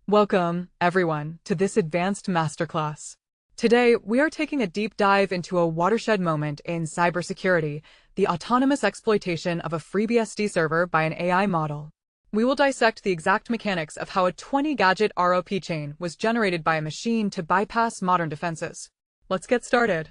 Welcome, everyone, to this advanced masterclass. Today, we are taking a deep dive into a watershed moment in cybersecurity, the autonomous exploitation of a FreeBSD server by an AI model. We will dissect the exact mechanics of how a 20 Gadget ROP chain was generated by a machine to bypass modern defenses. Let's get started.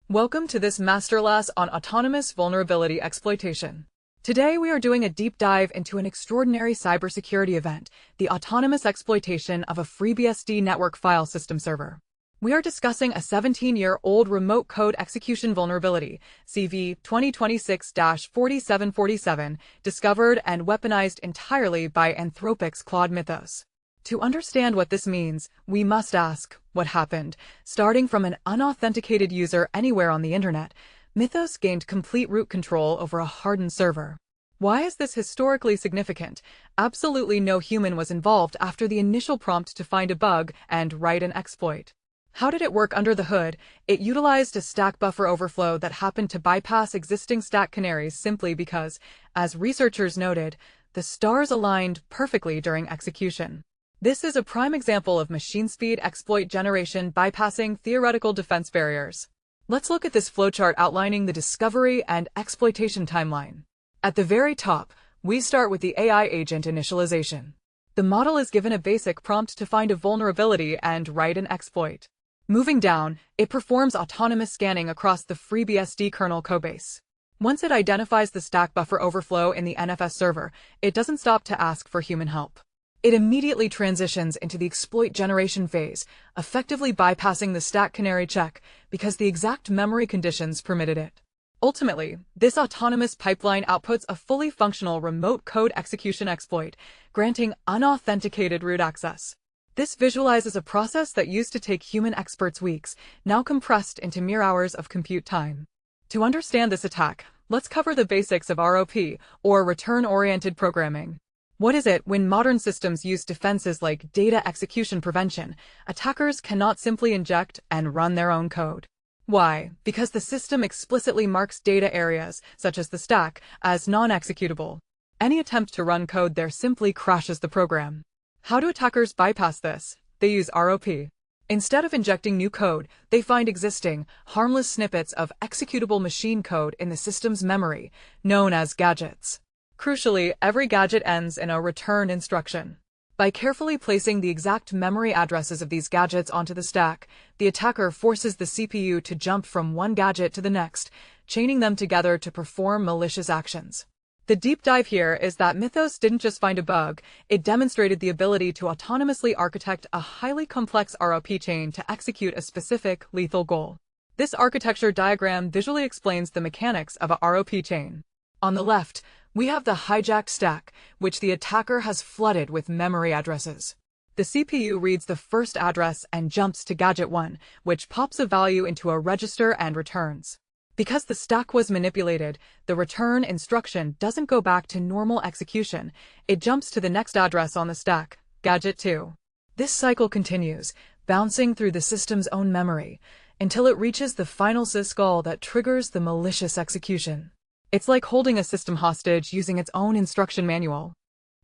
Welcome to this masterclass on autonomous vulnerability exploitation. Today, we are doing a deep dive into an extraordinary cybersecurity event, the autonomous exploitation of a FreeBSD network file system server. We are discussing a 17-year-old remote code execution vulnerability, CV 2026-4747, discovered and weaponized entirely by Anthropic's Claude Mythos. To understand what this means, we must ask, what happened? Starting from an unauthenticated user anywhere on the internet, Mythos gained complete root control over a hardened server. Why is this historically significant? Absolutely no human was involved after the initial prompt to find a bug and write an exploit. How did it work under the hood? It utilized a stack buffer overflow that happened to bypass existing stack canaries simply because, as researchers noted, the stars aligned perfectly during execution. This is a prime example of machine speed exploit generation bypassing theoretical defense barriers. Let's look at this flowchart outlining the discovery and exploitation timeline. At the very top, we start with the AI agent initialization. The model is given a basic prompt to find a vulnerability and write an exploit. Moving down, it performs autonomous scanning across the FreeBSD kernel codebase. Once it identifies the stack buffer overflow in the NFS server, it doesn't stop to ask for human help. It immediately transitions into the exploit generation phase, effectively bypassing the stack canary check because the exact memory conditions permitted it. Ultimately, this autonomous pipeline outputs a fully functional remote code execution exploit, granting unauthenticated root access. This visualizes a process that used to take human experts weeks, now compressed into mere hours of compute time. To understand this attack, let's cover the basics of ROP, or return-oriented programming. What is it? When modern systems use defenses like data execution prevention, attackers cannot simply inject and run their own code. Why? Because the system explicitly marks data areas, such as the stack, as non-executable. Any attempt to run code there simply crashes the program. How do attackers bypass this? They use ROP. Instead of injecting new code, they find existing, harmless snippets of executable machine code in the system's memory, known as gadgets. Crucially, every gadget ends in a return instruction. By carefully placing the exact memory addresses of these gadgets onto the stack, the attacker forces the CPU to jump from one gadget to the next, chaining them together to perform malicious actions. The deep dive here is that Mythos didn't just find a bug, it demonstrated the ability to autonomously architect a highly complex ROP chain to execute a specific, lethal goal. This architecture diagram visually explains the mechanics of a ROP chain. On the left, we have the hijacked stack, which the attacker has flooded with memory addresses. The CPU reads the first address and jumps to Gadget 1, which pops a value into a register and returns. Because the stack was manipulated, the return instruction doesn't go back to normal execution, it jumps to the next address on the stack, Gadget 2. This cycle continues, bouncing through the system's own memory, until it reaches the final syscall that triggers the malicious execution. It's like holding a system hostage using its own instruction manual.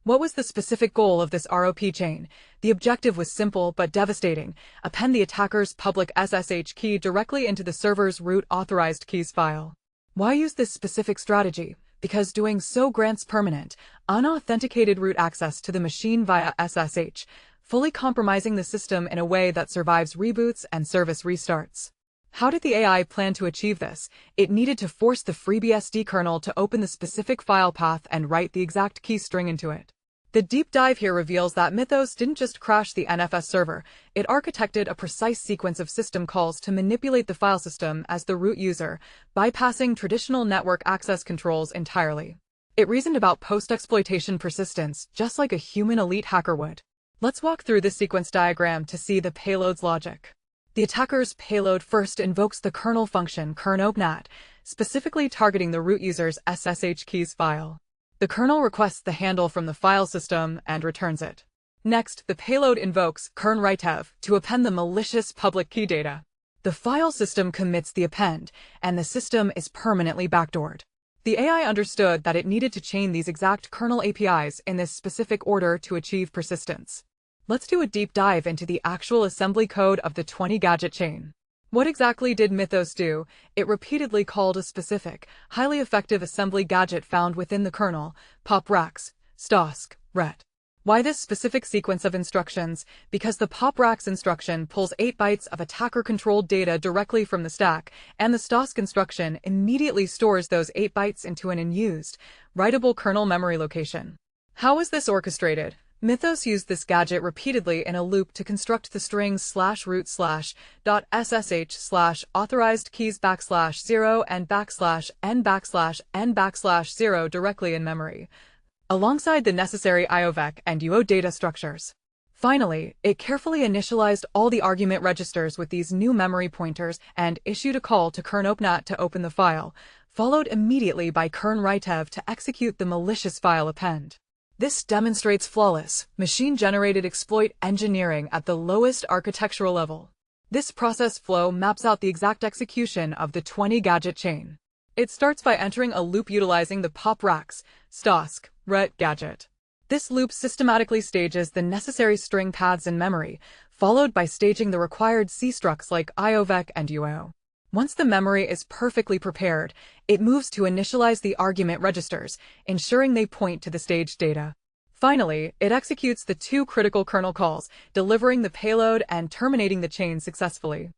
What was the specific goal of this ROP chain? The objective was simple but devastating: append the attacker's public SSH key directly into the server's root authorized keys file. Why use this specific strategy? Because doing so grants permanent, unauthenticated root access to the machine via SSH, fully compromising the system in a way that survives reboots and service restarts. How did the AI plan to achieve this? It needed to force the FreeBSD kernel to open the specific file path and write the exact key string into it. The deep dive here reveals that Mythos didn't just crash the NFS server, it architected a precise sequence of system calls to manipulate the file system as the root user, bypassing traditional network access controls entirely. It reasoned about post-exploitation persistence, just like a human elite hacker would. Let's walk through this sequence diagram to see the payload's logic. The attacker's payload first invokes the kernel function kernel-Level, specifically targeting the root user's SSH keys file. The kernel requests the handle from the file system and returns it. Next, the payload invokes kernel-Level to append the malicious public key data. The file system commits the append, and the system is permanently backdoored. The AI understood that it needed to chain these exact kernel APIs in this specific order to achieve persistence. Let's do a deep dive into the actual assembly code of the 20 gadget chain. What exactly did Mythos do? It repeatedly called a specific, highly effective assembly gadget found within the kernel, poprax, stosk, ret. Why this specific sequence of instructions? Because the poprax instruction pulls 8 bytes of attacker-controlled data directly from the stack, and the stosk instruction immediately stores those 8 bytes into an unused, writable kernel memory location. How was this orchestrated? Mythos used this gadget repeatedly in a loop to construct the strings /root/.ssh/authorized keys \0 and \n\n\0 directly in memory, alongside the necessary IOVEC and UO data structures. Finally, it carefully initialized all the argument registers with these new memory pointers and issued a call to kernopnat to open the file, followed immediately by kernwritev to execute the malicious file append. This demonstrates flawless, machine-generated exploit engineering at the lowest architectural level. This process flow maps out the exact execution of the 20 gadget chain. It starts by entering a loop utilizing the poprax, stosk, ret gadget. This loop systematically stages the necessary string paths in memory, followed by staging the required C structs like IOVEC and UO. Once the memory is perfectly prepared, it moves to initialize the argument registers, ensuring they point to the staged data. Finally, it executes the 2 critical kernel calls, delivering the payload and terminating the chain successfully.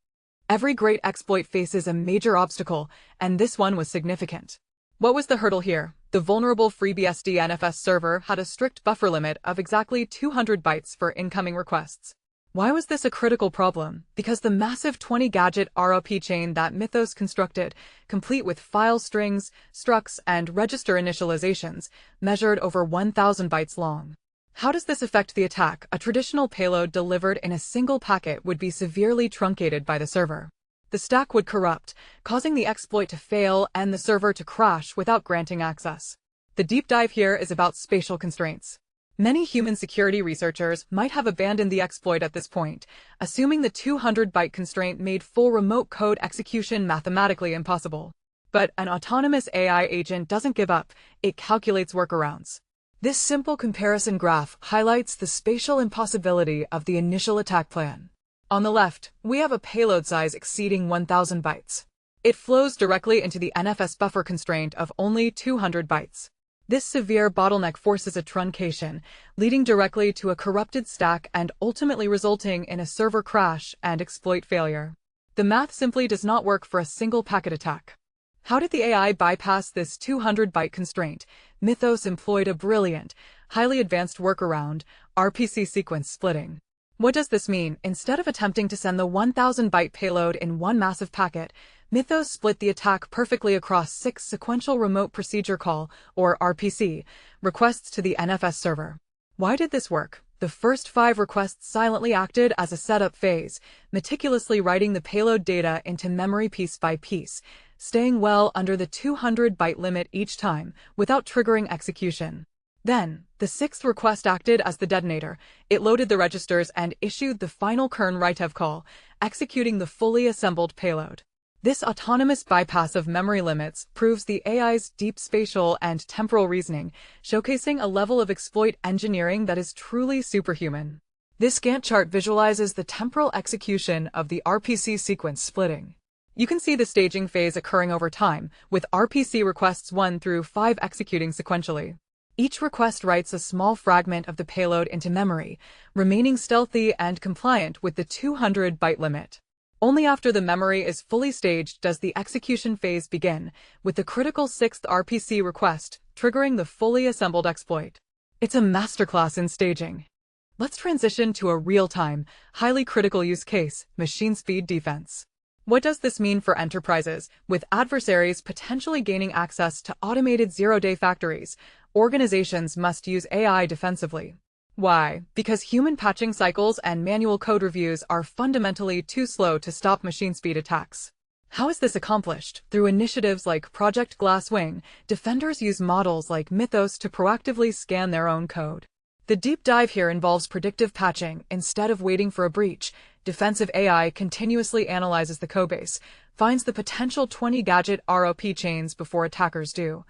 Every great exploit faces a major obstacle, and this one was significant. What was the hurdle here? The vulnerable FreeBSD NFS server had a strict buffer limit of exactly 200 bytes for incoming requests. Why was this a critical problem? Because the massive 20 gadget ROP chain that Mythos constructed, complete with file strings, structs, and register initializations, measured over 1,000 bytes long. How does this affect the attack? A traditional payload delivered in a single packet would be severely truncated by the server. The stack would corrupt, causing the exploit to fail and the server to crash without granting access. The deep dive here is about spatial constraints. Many human security researchers might have abandoned the exploit at this point, assuming the 200-byte constraint made full remote code execution mathematically impossible. But an autonomous AI agent doesn't give up, it calculates workarounds. This simple comparison graph highlights the spatial impossibility of the initial attack plan. On the left, we have a payload size exceeding 1,000 bytes. It flows directly into the NFS buffer constraint of only 200 bytes. This severe bottleneck forces a truncation, leading directly to a corrupted stack and ultimately resulting in a server crash and exploit failure. The math simply does not work for a single packet attack. How did the AI bypass this 200-byte constraint? Mythos employed a brilliant, highly advanced workaround, RPC sequence splitting. What does this mean? Instead of attempting to send the 1,000-byte payload in one massive packet, Mythos split the attack perfectly across 6 sequential remote procedure call, or RPC, requests to the NFS server. Why did this work? The first 5 requests silently acted as a setup phase, meticulously writing the payload data into memory piece by piece, staying well under the 200-byte limit each time, without triggering execution. Then, the 6th request acted as the detonator. It loaded the registers and issued the final kernwritev call, executing the fully assembled payload. This autonomous bypass of memory limits proves the AI's deep spatial and temporal reasoning, showcasing a level of exploit engineering that is truly superhuman. This Gantt chart visualizes the temporal execution of the RPC sequence splitting. You can see the staging phase occurring over time, with RPC requests 1 through 5 executing sequentially. Each request writes a small fragment of the payload into memory, remaining stealthy and compliant with the 200-byte limit. Only after the memory is fully staged does the execution phase begin, with the critical 6th RPC request triggering the fully assembled exploit. It's a masterclass in staging. Let's transition to a real-time, highly critical use case, machine speed defense. What does this mean for enterprises? With adversaries potentially gaining access to automated zero-day factories, organizations must use AI defensively. Why? Because human patching cycles and manual code reviews are fundamentally too slow to stop machine speed attacks. How is this accomplished? Through initiatives like Project Glasswing, defenders use models like Mythos to proactively scan their own code. The deep dive here involves predictive patching. Instead of waiting for a breach, defensive AI continuously analyzes the codebase, finds the potential 20 gadget ROP chains before attackers do,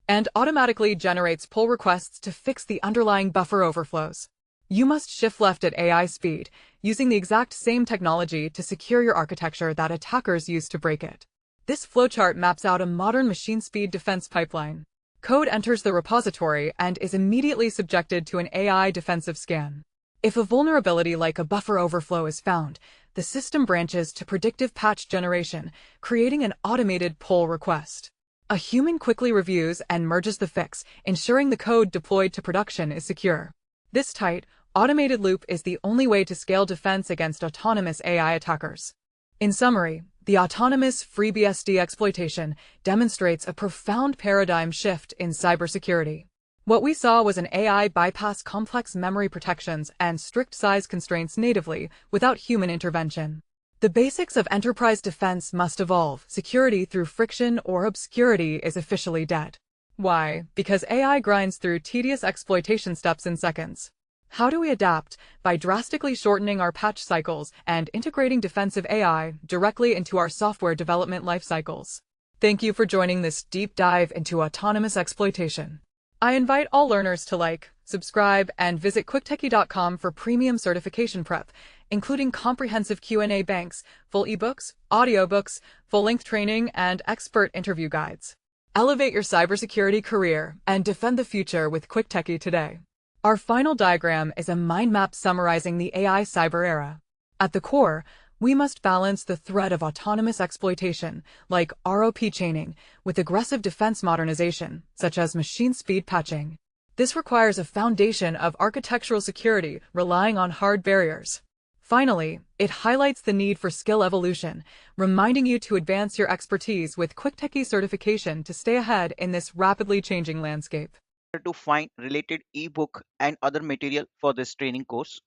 and automatically generates pull requests to fix the underlying buffer overflows. You must shift left at AI speed, using the exact same technology to secure your architecture that attackers use to break it. This flowchart maps out a modern machine-speed defense pipeline. Code enters the repository and is immediately subjected to an AI defensive scan. If a vulnerability like a buffer overflow is found, the system branches to predictive patch generation, creating an automated pull request. A human quickly reviews and merges the fix, ensuring the code deployed to production is secure. This tight, automated loop is the only way to scale defense against autonomous AI attackers. In summary, the autonomous FreeBSD exploitation demonstrates a profound paradigm shift in cybersecurity. What we saw was an AI bypass complex memory protections and strict size constraints natively, without human intervention. The basics of enterprise defense must evolve. Security through friction or obscurity is officially dead. Why? Because AI grinds through tedious exploitation steps in seconds. How do we adapt? By drastically shortening our patch cycles and integrating defensive AI directly into our software development lifecycles. Thank you for joining this deep dive into autonomous exploitation. I invite all learners to like, subscribe, and visit quicktechie.com for premium certification prep, including comprehensive Q&A banks, full ebooks, audiobooks, full-length training, and expert interview guides. Elevate your cybersecurity career and defend the future with QuickTechie today. Our final diagram is a mind map summarizing the AI cyber era. At the core, we must balance the threat of autonomous exploitation, like ROP chaining, with aggressive defense modernization, such as machine speed patching. This requires a foundation of architectural security relying on hard barriers. Finally, it highlights the need for skill evolution, reminding you to advance your expertise with QuickTechie certification to stay ahead in this rapidly changing landscape. To find related ebook and other material for this training course,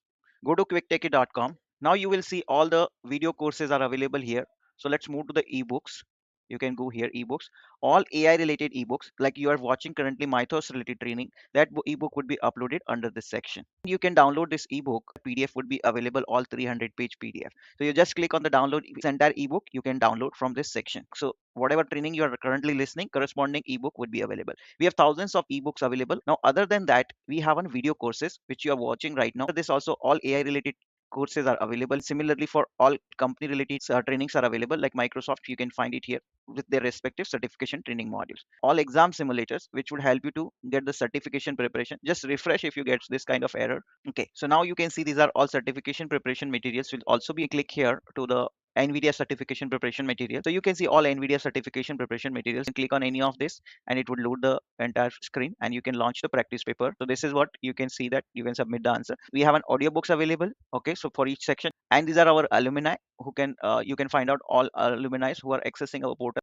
go to quicktechie.com. Now you will see all the video courses are available here. So let's move to the ebooks. You can go here, ebooks, all AI related ebooks, like you are watching currently Mythos related training. That ebook would be uploaded under this section. You can download this ebook. PDF would be available, all 300-page PDF. So you just click on the download this entire ebook. You can download from this section. So whatever training you are currently listening, corresponding ebook would be available. We have thousands of ebooks available. Now, other than that, we have on video courses which you are watching right now. This also all AI related courses are available. Similarly, for all company related trainings are available, like Microsoft, you can find it here with their respective certification training modules. All exam simulators which would help you to get the certification preparation. Just refresh if you get this kind of error. Okay, so now you can see these are all certification preparation materials. Will also be click here to the NVIDIA certification preparation material. So you can see all NVIDIA certification preparation materials, and click on any of this and it would load the entire screen and you can launch the practice paper. So this is what you can see, that you can submit the answer. We have an audiobooks available. Okay, so for each section, and these are our alumni who can you can find out all alumni who are accessing our portal.